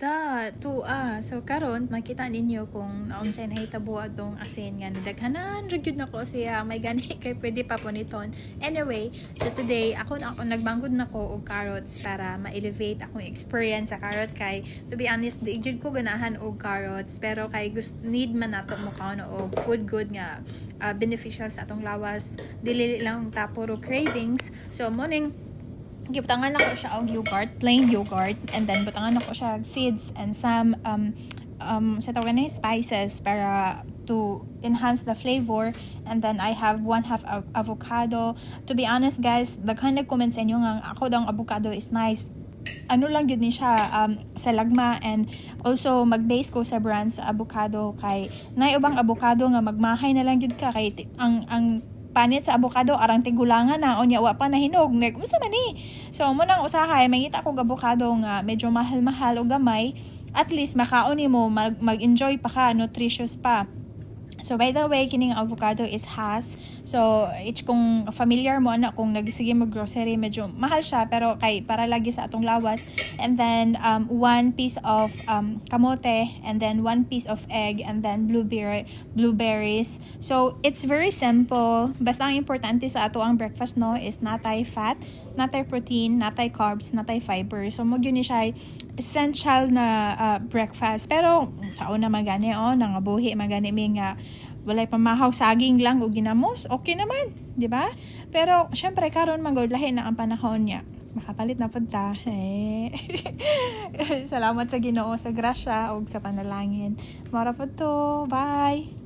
So karon makita ninyo kung naunsay nahitabo atong asin nga daghanan ra gyud nako siya may gani kay pwede pa puniton. Anyway, so today ako nagbanggod nako og carrots para ma-elevate akong experience sa carrot kay to be honest di gyud ko ganahan og carrots pero kay need man nato mo kaon og food good nga beneficial sa atong lawas dili lang ta puro cravings. So morning gibutangan ako siya og yogurt, plain yogurt, and then butangan ako siya og seeds and some sa tawag na spices para to enhance the flavor. And then I have 1/2 avocado. To be honest guys, daghan nag-comment sa inyo nga ako daw ang avocado is nice. Ano lang yun ni siya sa lagma, and also mag-base ko sa brand sa avocado kay nay ubang avocado nga magmahay na lang yun ka kay ang panit sa avocado arang tigulangan na onya wa pa nahinog nek unsa man ni. So mo nang usahay mangita ko avocado nga medyo mahal-mahal o gamay, at least makaon nimo mag-enjoy pa ka, nutritious pa. So by the way, kining avocado is Hass. So kung familiar mo na kung nagsige mo grocery, medyo mahal siya pero kay para lagi sa atong lawas. And then 1 piece of kamote, and then 1 piece of egg, and then blueberries. So it's very simple. Basta ang importante sa ato ang breakfast no is natay fat, natay protein, natay carbs, natay fiber. So mo gyud ni siya essential na breakfast. Pero sao na magani nangabuhi magani mi nga walay pamahaw saging lang o ginamos, okay naman, di ba? Pero syempre karon manggod lahi na ang panahon niya. Makapalit na pud ta. Salamat sa Ginoo sa grasya ug sa panalangin. Mara pud to. Bye.